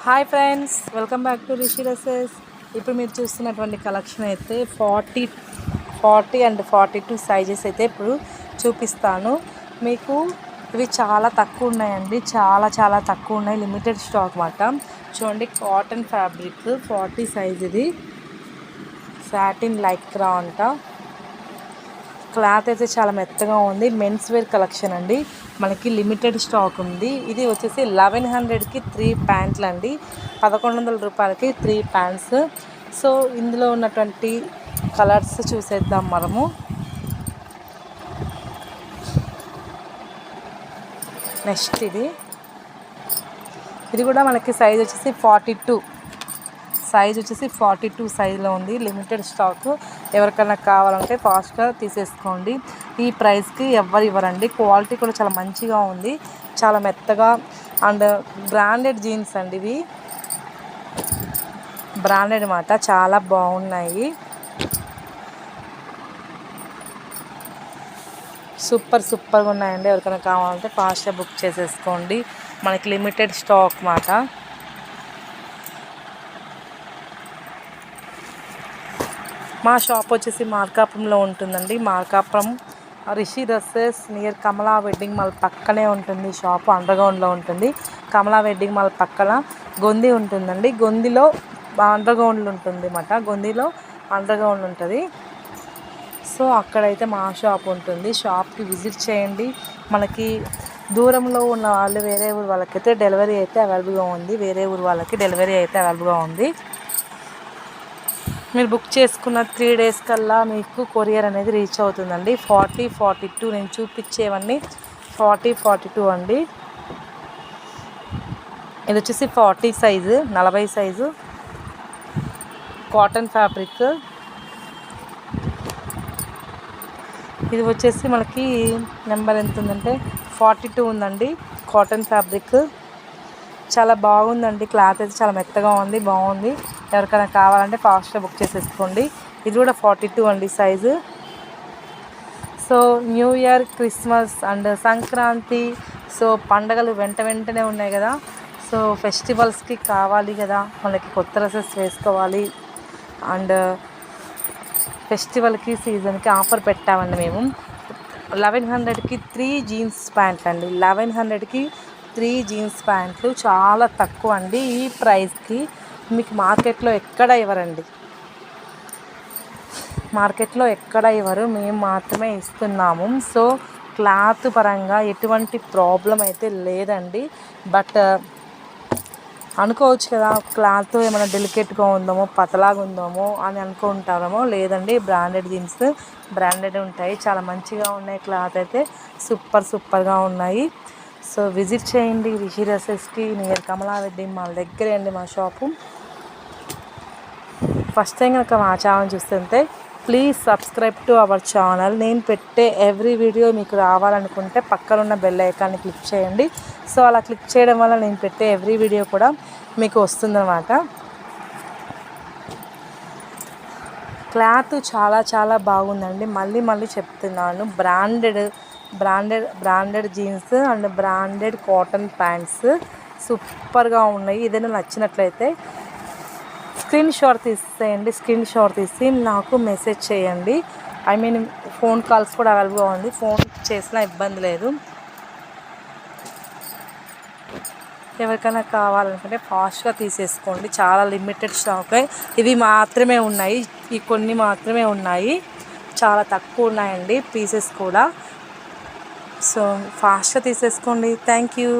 Hi friends, welcome back to Rishi dresses. ఇప్పుడు మీరు చూస్తున్నటువంటి కలెక్షన్ అయితే 40 అండ్ 42 సైజెస్ అయితే ఇప్పుడు చూపిస్తాను మీకు. ఇవి చాలా తక్కువ ఉన్నాయండి, చాలా తక్కువ ఉన్నాయి, లిమిటెడ్ స్టాక్ మాట. చూడండి, కాటన్ ఫ్యాబ్రిక్ 40 సైజ్, ఇది సాటిన్ లైక్రా అంట. క్లాత్ అయితే చాలా మెత్తగా ఉంది. మెన్స్ వేర్ కలెక్షన్ అండి, మనకి లిమిటెడ్ స్టాక్ ఉంది. ఇది వచ్చేసి 1100కి 3 ప్యాంట్లు అండి, 1100 రూపాయలకి 3 ప్యాంట్స్. సో ఇందులో ఉన్నటువంటి కలర్స్ చూసేద్దాం మనము. నెక్స్ట్ ఇది కూడా మనకి సైజ్ వచ్చేసి 42 సైజులో ఉంది. లిమిటెడ్ స్టాక్, ఎవరికైనా కావాలంటే ఫాస్ట్గా తీసేసుకోండి. ఈ ప్రైస్కి ఎవరు ఇవ్వరండి. క్వాలిటీ కూడా చాలా మంచిగా ఉంది, చాలా మెత్తగా. అండ్ బ్రాండెడ్ జీన్స్ అండి, ఇవి బ్రాండెడ్ మాట, చాలా బాగున్నాయి. సూపర్గా ఉన్నాయండి. ఎవరికైనా కావాలంటే ఫాస్ట్గా బుక్ చేసేసుకోండి, మనకి లిమిటెడ్ స్టాక్ మాట. మా షాప్ వచ్చేసి మార్కాపురంలో ఉంటుందండి. మార్కాపురం రిషి డ్రెస్సెస్ నియర్ కమలా వెడ్డింగ్ మాల్ పక్కనే ఉంటుంది షాపు. అండర్గ్రౌండ్లో ఉంటుంది. కమలా వెడ్డింగ్ మాల్ పక్కన గొంది ఉంటుందండి. గొందిలో అండర్గ్రౌండ్లో ఉంటుంది అన్నమాట. గొందిలో అండర్గ్రౌండ్ ఉంటుంది. సో అక్కడైతే మా షాప్ ఉంటుంది. షాప్కి విజిట్ చేయండి. మనకి దూరంలో ఉన్న వాళ్ళు, వేరే ఊరు వాళ్ళకైతే డెలివరీ అయితే అవైలబుల్గా ఉంది. మీరు బుక్ చేసుకున్న 3 డేస్ కల్లా మీకు కొరియర్ అనేది రీచ్ అవుతుందండి. 40, 42 నేను చూపించేవన్నీ 40, 42 అండి. ఇది వచ్చేసి 40 సైజు, 40 సైజు కాటన్ ఫ్యాబ్రిక్. ఇది వచ్చేసి మనకి నెంబర్ ఎంత ఉందంటే 42 ఉందండి. కాటన్ ఫ్యాబ్రిక్ చాలా బాగుందండి. క్లాత్ అయితే చాలా మెత్తగా ఉంది, బాగుంది. ఎవరికైనా కావాలంటే ఫాస్ట్గా బుక్ చేసేసుకోండి. ఇది కూడా 42 అండి size. So new year, Christmas and Sankranti, so పండగలు వెంటనే ఉన్నాయి కదా. సో ఫెస్టివల్స్కి కావాలి కదా, మనకి కొత్త డ్రెస్సెస్ వేసుకోవాలి. అండ్ ఫెస్టివల్కి, సీజన్కి ఆఫర్ పెట్టామండి మేము. 1100కి 3 జీన్స్ ప్యాంట్లు అండి. 1100కి 3 జీన్స్ ప్యాంట్లు చాలా తక్కువ అండి. ఈ ప్రైస్కి మీకు మార్కెట్లో ఎక్కడ ఇవ్వరు, మేము మాత్రమే ఇస్తున్నాము. సో క్లాత్ పరంగా ఎటువంటి ప్రాబ్లం అయితే లేదండి. బట్ అనుకోవచ్చు కదా, క్లాత్ ఏమైనా డెలికేట్గా ఉందామో, పతలాగా ఉందామో అని అనుకుంటారేమో. లేదండి, బ్రాండెడ్ జీన్స్ బ్రాండెడ్ ఉంటాయి, చాలా మంచిగా ఉన్నాయి. క్లాత్ అయితే సూపర్గా ఉన్నాయి. సో విజిట్ చేయండి రిషి డ్రెస్సెస్కి, నియర్ కమలా వెడ్డింగ్ మాల్ దగ్గరే అండి మా షాపు. ఫస్ట్ టైం కనుక మా ఛానల్ చూస్తుంటే please subscribe to our channel. నేను పెట్టే ఎవ్రీ వీడియో మీకు రావాలనుకుంటే పక్కనున్న బెల్ ఐకాన్ని క్లిక్ చేయండి. సో అలా క్లిక్ చేయడం వల్ల నేను పెట్టే ఎవ్రీ వీడియో కూడా మీకు వస్తుందన్నమాట. క్లాత్ చాలా బాగుందండి. మళ్ళీ చెప్తున్నాను, branded jeans and branded cotton pants సూపర్గా ఉన్నాయి. ఏదైనా నచ్చినట్లయితే స్క్రీన్ షాట్ తీసి నాకు మెసేజ్ చేయండి. ఫోన్ కాల్స్ కూడా అవైలబుల్గా ఉంది, ఫోన్ చేసినా ఇబ్బంది లేదు. ఎవరికైనా కావాలనుకుంటే ఫాస్ట్గా తీసేసుకోండి, చాలా లిమిటెడ్ స్టాక్. ఇవి మాత్రమే ఉన్నాయి, ఈ కొన్ని మాత్రమే ఉన్నాయి, చాలా తక్కువ ఉన్నాయండి పీసెస్ కూడా. సో ఫాస్ట్గా తీసేసుకోండి. Thank you.